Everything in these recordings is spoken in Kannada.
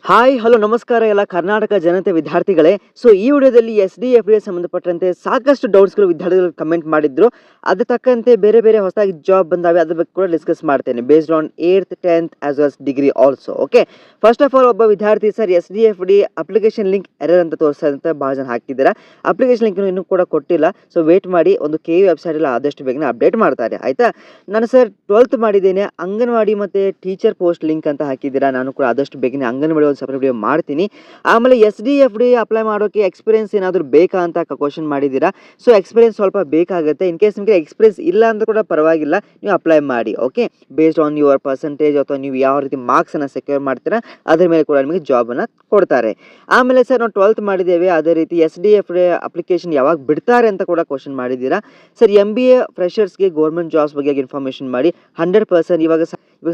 ಹಾಯ್ ಹಲೋ ನಮಸ್ಕಾರ ಎಲ್ಲ ಕರ್ನಾಟಕ ಜನತೆ ವಿದ್ಯಾರ್ಥಿಗಳೇ. ಸೊ ಈ ವಿಡಿಯೋದಲ್ಲಿ SDFD ಸಂಬಂಧಪಟ್ಟಂತೆ ಸಾಕಷ್ಟು ಡೌಟ್ಸ್ಗಳು ವಿದ್ಯಾರ್ಥಿಗಳು ಕಮೆಂಟ್ ಮಾಡಿದ್ರು. ಅದ್ರ ತಕ್ಕಂತೆ ಬೇರೆ ಬೇರೆ ಹೊಸದಾಗಿ ಜಾಬ್ ಬಂದಾವೆ, ಅದ್ರ ಬಗ್ಗೆ ಕೂಡ ಡಿಸ್ಕಸ್ ಮಾಡ್ತೇನೆ based on 8th 10th as well degree also. Okay, first of all ಒಬ್ಬ ವಿದ್ಯಾರ್ಥಿ sir SDFD application link error ಅಂತ ತೋರಿಸ್ತಾ ಅಂತ ಭಾಳ ಜನ ಹಾಕಿದ್ದೀರಾ. ಅಪ್ಲಿಕೇಶನ್ ಲಿಂಕ್ ಇನ್ನೂ ಕೂಡ ಕೊಟ್ಟಿಲ್ಲ, ಸೊ ವೇಟ್ ಮಾಡಿ. ಒಂದು KU ವೆಬ್ಸೈಟ್ ಎಲ್ಲ ಆದಷ್ಟು ಬೇಗನೆ ಅಪ್ಡೇಟ್ ಮಾಡ್ತಾರೆ, ಆಯ್ತಾ. ನಾನು ಸರ್ 12th ಮಾಡಿದ್ದೇನೆ, ಅಂಗನವಾಡಿ ಮತ್ತು ಟೀಚರ್ ಪೋಸ್ಟ್ ಲಿಂಕ್ ಅಂತ ಹಾಕಿದ್ದೀರಾ. ನಾನು ಕೂಡ ಆದಷ್ಟು ಬೇಗನೆ ಅಂಗನವಾಡಿ ಸಪರೇಟ್ ವಿಡಿಯೋ ಮಾಡ್ತೀನಿ. ಆಮೇಲೆ SDFD ಅಪ್ಲೈ ಮಾಡೋಕೆ ಎಕ್ಸ್ಪೀರಿಯನ್ಸ್ ಏನಾದರೂ ಬೇಕಾ ಅಂತ ಕ್ವಶನ್ ಮಾಡಿದ್ದೀರಾ. ಸೊ ಎಕ್ಸ್ಪೀರಿಯನ್ಸ್ ಸ್ವಲ್ಪ ಬೇಕಾಗುತ್ತೆ. ಇನ್ ಕೇಸ್ ನಿಮಗೆ ಎಕ್ಸ್ಪೀರಿಯನ್ಸ್ ಇಲ್ಲ ಅಂತ ಕೂಡ ಪರವಾಗಿಲ್ಲ, ನೀವು ಅಪ್ಲೈ ಮಾಡಿ. Okay, based on your percentage ಅಥವಾ ನೀವು ಯಾವ ರೀತಿ ಮಾರ್ಕ್ಸನ್ನು ಸೆಕ್ಯೂರ್ ಮಾಡ್ತೀರಾ ಅದ್ರ ಮೇಲೆ ಕೂಡ ನಿಮಗೆ ಜಾಬನ್ನು ಕೊಡ್ತಾರೆ. ಆಮೇಲೆ ಸರ್ ನಾವು 12th ಮಾಡಿದ್ದೇವೆ, ಅದೇ ರೀತಿ SDFD ಅಪ್ಲಿಕೇಶನ್ ಯಾವಾಗ ಬಿಡ್ತಾರೆ ಅಂತ ಕೂಡ ಕ್ವಶನ್ ಮಾಡಿದ್ದೀರಾ. ಸರ್ MBA ಫ್ರೆಷರ್ಸ್ಗೆ ಗೌರ್ಮೆಂಟ್ ಜಾಬ್ಸ್ ಬಗ್ಗೆ ಇನ್ಫಾರ್ಮೇಷನ್ ಮಾಡಿ 100%. ಇವಾಗ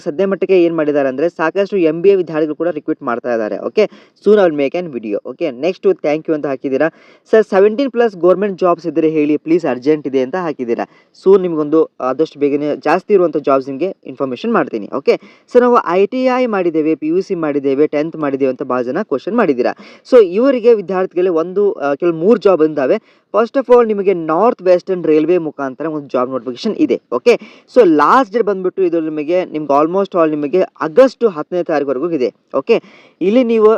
ಸದ್ಯ ಮಟ್ಟಿಗೆ ಏನು ಮಾಡಿದ್ದಾರೆ ಅಂದರೆ ಸಾಕಷ್ಟು MBA ವಿದ್ಯಾರ್ಥಿಗಳು ಕೂಡ ರಿಕ್ರೂಟ್ ಮಾಡ್ತಾ ಇದ್ದಾರೆ. Okay, soon I will make an video. Okay, next thank you ಅಂತ ಹಾಕಿದ್ದೀರಾ. ಸರ್ 17+ ಗೌರ್ಮೆಂಟ್ ಜಾಬ್ಸ್ ಇದ್ದರೆ ಹೇಳಿ ಪ್ಲೀಸ್, ಅರ್ಜೆಂಟ್ ಇದೆ ಅಂತ ಹಾಕಿದ್ದೀರಾ. ಸೂನ್ ನಿಮಗೊಂದು ಆದಷ್ಟು ಬೇಗನೆ ಜಾಸ್ತಿ ಇರುವಂಥ ಜಾಬ್ಸ್ ನಿಮಗೆ ಇನ್ಫಾರ್ಮೇಷನ್ ಮಾಡ್ತೀನಿ. ಓಕೆ, ಸರ್ ನಾವು ITI ಮಾಡಿದ್ದೇವೆ, PUC ಮಾಡಿದ್ದೇವೆ, 10th ಮಾಡಿದ್ದೇವೆ ಅಂತ ಭಾಳ ಜನ ಕ್ವಶನ್ ಮಾಡಿದ್ದೀರಾ. ಸೊ ಇವರಿಗೆ ವಿದ್ಯಾರ್ಥಿಗಳಿಗೆ ಕೆಲವು 3 ಜಾಬ್ ಬಂದಾವೆ. ಫಸ್ಟ್ ಆಫ್ ಆಲ್ ನಿಮಗೆ ನಾರ್ತ್ ವೆಸ್ಟರ್ನ್ ರೈಲ್ವೆ ಮುಖಾಂತರ ಒಂದು ಜಾಬ್ ನೋಟಿಫಿಕೇಶನ್ ಇದೆ. ಓಕೆ, ಸೊ ಲಾಸ್ಟ್ ಡೇಟ್ ಬಂದುಬಿಟ್ಟು ಇದು ನಿಮಗೆ ಆಲ್ಮೋಸ್ಟ್ ಆಲ್ ನಿಮಗೆ ಆಗಸ್ಟ್ 10ನೇ ತಾರೀಕುವರೆಗೂ ಇದೆ. ಓಕೆ, ಇಲ್ಲಿ ನೀವು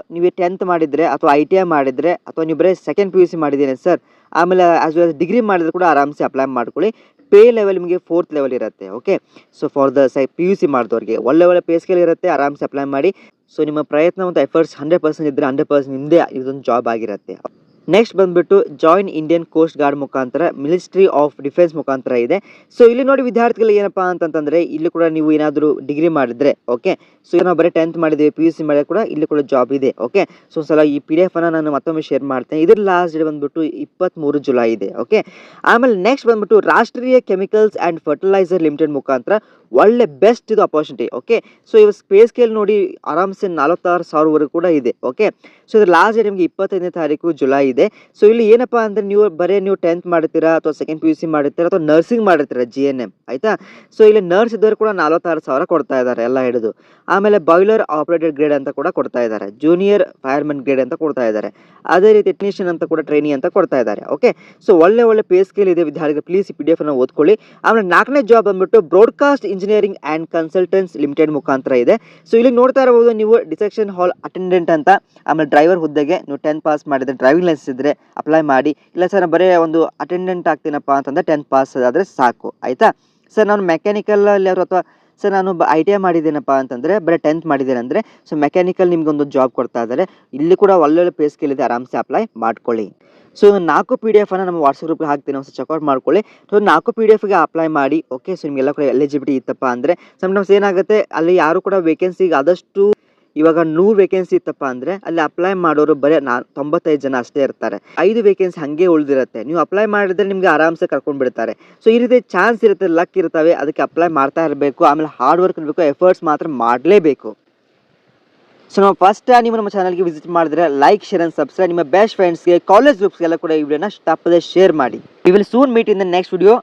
10th ಮಾಡಿದರೆ ಅಥವಾ ITI ಮಾಡಿದರೆ ಅಥವಾ ನೀವು ಬರೀ ಸೆಕೆಂಡ್ PUC ಮಾಡಿದ್ದೀನಿ ಸರ್, ಆಮೇಲೆ ಆಸ್ ವೆಲ್ ಡಿಗ್ರಿ ಮಾಡಿದ್ರೆ ಕೂಡ ಆರಾಮ್ಸೆ ಅಪ್ಲೈ ಮಾಡ್ಕೊಳ್ಳಿ. ಪೇ ಲೆವೆಲ್ ನಿಮಗೆ 4th ಲೆವೆಲ್ ಇರುತ್ತೆ. Okay, so for the PUC ಮಾಡಿದವ್ರಿಗೆ ಒಳ್ಳೆ ಪೇ ಸ್ಕೇಲ್ ಇರುತ್ತೆ, ಆರಾಮ್ಸೆ ಅಪ್ಲೈ ಮಾಡಿ. ಸೊ ನಿಮ್ಮ ಪ್ರಯತ್ನ ಮತ್ತು ಎಫರ್ಟ್ಸ್ 100% ಇದ್ದರೆ 100% ನಿಮ್ಮದೇ ಇದೊಂದು ಜಾಬ್ ಆಗಿರುತ್ತೆ. ನೆಕ್ಸ್ಟ್ ಬಂದುಬಿಟ್ಟು ಜಾಯಿನ್ ಇಂಡಿಯನ್ ಕೋಸ್ಟ್ ಗಾರ್ಡ್ ಮುಖಾಂತರ ಮಿನಿಸ್ಟ್ರಿ ಆಫ್ ಡಿಫೆನ್ಸ್ ಮುಖಾಂತರ ಇದೆ. ಸೊ ಇಲ್ಲಿ ನೋಡಿ ವಿದ್ಯಾರ್ಥಿಗಳು ಏನಪ್ಪ ಅಂತಂತಂದರೆ ಇಲ್ಲಿ ಕೂಡ ನೀವು ಏನಾದರೂ ಡಿಗ್ರಿ ಮಾಡಿದರೆ, ಓಕೆ, ಸೊ ನಾವು ಬರೀ 10th ಮಾಡಿದ್ದೇವೆ, PUC ಮಾಡಿದ್ರೆ ಕೂಡ ಇಲ್ಲಿ ಕೂಡ ಜಾಬ್ ಇದೆ. ಓಕೆ, ಸೊ ಸಲ ಈ PDF ಅನ್ನು ನಾನು ಮತ್ತೊಮ್ಮೆ ಶೇರ್ ಮಾಡ್ತೇನೆ. ಇದ್ರ ಲಾಸ್ಟ್ ಡೇಟ್ ಬಂದುಬಿಟ್ಟು 23 ಜುಲೈ ಇದೆ. ಓಕೆ, ಆಮೇಲೆ ನೆಕ್ಸ್ಟ್ ಬಂದುಬಿಟ್ಟು ರಾಷ್ಟ್ರೀಯ ಕೆಮಿಕಲ್ಸ್ ಆ್ಯಂಡ್ ಫರ್ಟಿಲೈಸರ್ ಲಿಮಿಟೆಡ್ ಮುಖಾಂತರ ಒಳ್ಳೆ ಬೆಸ್ಟ್ ಇದು ಅಪಾರ್ಚುನಿಟಿ. ಓಕೆ, ಸೊ ಇವಾಗ ಸ್ಪೇಸ್ ಸ್ಕೇಲ್ ನೋಡಿ ಆರಾಮ್ಸೆ 46,000ವರೆಗೂ ಕೂಡ ಇದೆ. ಓಕೆ, ಸೊ ಇದ್ರ ಲಾಸ್ಟ್ ಡೇಟ್ ನಿಮಗೆ 25ನೇ ತಾರೀಕು ಜುಲೈ ಇದೆ. ಸೊ ಇಲ್ಲಿ ಏನಪ್ಪ ಅಂದರೆ ನೀವು 10th ಮಾಡ್ತೀರಾ ಅಥವಾ ಸೆಕೆಂಡ್ PUC ಮಾಡಿರ್ತೀರಾ ಅಥವಾ ನರ್ಸಿಂಗ್ ಮಾಡಿರ್ತೀರಾ GNM, ಆಯಿತಾ. ಸೊ ಇಲ್ಲಿ ನರ್ಸ್ ಇದ್ದವರು ಕೂಡ 46,000 ಕೊಡ್ತಾ ಇದ್ದಾರೆ ಎಲ್ಲ ಹಿಡಿದು. ಆಮೇಲೆ ಬಾಯ್ಲರ್ ಆಪರೇಟೆಡ್ ಗ್ರೇಡ್ ಅಂತ ಕೂಡ ಕೊಡ್ತಾ ಇದ್ದಾರೆ, ಜೂನಿಯರ್ ಫೈರ್ಮನ್ ಗ್ರೇಡ್ ಅಂತ ಕೊಡ್ತಾ ಇದ್ದಾರೆ, ಅದೇ ರೀತಿ ಟೆಕ್ನಿಷಿಯನ್ ಅಂತ ಕೂಡ ಟ್ರೈನಿ ಅಂತ ಕೊಡ್ತಾ ಇದ್ದಾರೆ. ಓಕೆ, ಸೊ ಒಳ್ಳೆ ಪೇ ಸ್ಕೇಲ್ ಇದೆ ವಿದ್ಯಾರ್ಥಿಗಳು, ಪ್ಲೀಸ್ ಈ PDF ಅನ್ನು ಓದ್ಕೊಳ್ಳಿ. ಆಮೇಲೆ 4ನೇ ಜಾಬ್ ಬಂದ್ಬಿಟ್ಟು broadcast engineering and consultants limited ಮುಖಾಂತರ ಇದೆ. ಸೊ ಇಲ್ಲಿ ನೋಡ್ತಾ ಇರಬಹುದು ನೀವು ಡಿಸೆಕ್ಷನ್ ಹಾಲ್ ಅಟೆಂಡೆಂಟ್ ಅಂತ, ಆಮೇಲೆ ಡ್ರೈವರ್ ಹುದ್ದೆಗೆ ನೀವು 10th ಪಾಸ್ ಮಾಡಿದರೆ, ಡ್ರೈವಿಂಗ್ ಲೈಸೆನ್ಸ್ ಇದ್ದರೆ ಅಪ್ಲೈ ಮಾಡಿ. ಇಲ್ಲ ಸರ್ ಬರೀ ಒಂದು ಅಟೆಂಡೆಂಟ್ ಆಗ್ತೀನಪ್ಪ ಅಂತಂದರೆ 10th ಪಾಸ್ ಆದರೆ ಸಾಕು, ಆಯಿತಾ. ಸರ್ ನಾನು ಮೆಕ್ಯಾನಿಕಲಲ್ಲಿ ಅಥವಾ ಸರ್ ನಾನು ITI ಮಾಡಿದ್ದೇನಪ್ಪ ಅಂತಂದರೆ ಬರೀ 10th ಮಾಡಿದ್ದೇನೆ ಅಂದರೆ ಸೊ ಮೆಕ್ಯಾನಿಕಲ್ ನಿಮ್ಗೊಂದು ಜಾಬ್ ಕೊಡ್ತಾ ಇದ್ದಾರೆ. ಇಲ್ಲಿ ಕೂಡ ಒಳ್ಳೊಳ್ಳೆ ಪೇ ಸ್ಕೇಲ್ ಇದೆ, ಆರಾಮ್ಸೆ ಅಪ್ಲೈ ಮಾಡ್ಕೊಳ್ಳಿ. ಸೊ 4 PDF ಅನ್ನು ನಮ್ಮ ವಾಟ್ಸಪ್ ಗ್ರೂಪ್ಗೆ ಹಾಕ್ತೀನಿ, ಒಂದು ಚೆಕ್ಔಟ್ ಮಾಡ್ಕೊಳ್ಳಿ. ಸೊ 4 PDFಗೆ ಅಪ್ಲೈ ಮಾಡಿ. ಓಕೆ, ಸೊ ನಿಮಗೆಲ್ಲ ಕೂಡ ಎಲಿಜಿಬಿಲಿಟಿ ಇತ್ತಪ್ಪ ಅಂದರೆ ಸಮ್ಟೈಮ್ಸ್ ಏನಾಗುತ್ತೆ ಅಲ್ಲಿ ಯಾರು ಕೂಡ ವೇಕೆನ್ಸಿಗೆ ಆದಷ್ಟು ಇವಾಗ 100 ವೇಕೆನ್ಸಿ ಇತ್ತಪ್ಪ ಅಂದರೆ ಅಲ್ಲಿ ಅಪ್ಲೈ ಮಾಡೋರು ಬರೀ 95 ಜನ ಅಷ್ಟೇ ಇರ್ತಾರೆ. 5 ವೇಕೆನ್ಸಿ ಹಾಗೆ ಉಳಿದಿರುತ್ತೆ. ನೀವು ಅಪ್ಲೈ ಮಾಡಿದರೆ ನಿಮಗೆ ಆರಾಮ್ಸೆ ಕರ್ಕೊಂಡು ಬಿಡ್ತಾರೆ. ಸೊ ಈ ರೀತಿ ಚಾನ್ಸ್ ಇರುತ್ತೆ, ಲಕ್ ಇರ್ತವೆ, ಅದಕ್ಕೆ ಅಪ್ಲೈ ಮಾಡ್ತಾ ಇರಬೇಕು. ಆಮೇಲೆ ಹಾರ್ಡ್ ವರ್ಕ್ ಇರಬೇಕು, ಎಫರ್ಟ್ಸ್ ಮಾತ್ರ ಮಾಡಲೇಬೇಕು. ಸೊ ನಾವು ಫಸ್ಟ್ ನೀವು ನಮ್ಮ ಚಾನಲ್ಗೆ ವಿಸಿಟ್ ಮಾಡಿದ್ರೆ ಲೈಕ್, ಶೇರ್ ಆ್ಯಂಡ್ ಸಬ್ಸ್ಕ್ರೈಬ್. ನಿಮ್ಮ ಬೆಸ್ಟ್ ಫ್ರೆಂಡ್ಸ್ಗೆ, ಕಾಲೇಜ್ ಗ್ರೂಪ್ಸ್ಗೆಲ್ಲ ಕೂಡ ಈ ವಿಡಿಯೋನ ತಪ್ಪದೆ ಶೇರ್ ಮಾಡಿ. We will soon meet in the next video.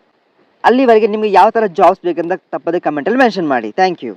ಅಲ್ಲಿವರೆಗೆ ನಿಮಗೆ ಯಾವ ಥರ ಜಾಬ್ಸ್ ಬೇಕಂತ ತಪ್ಪದೆ ಕಮೆಂಟಲ್ಲಿ ಮೆನ್ಷನ್ ಮಾಡಿ. Thank you.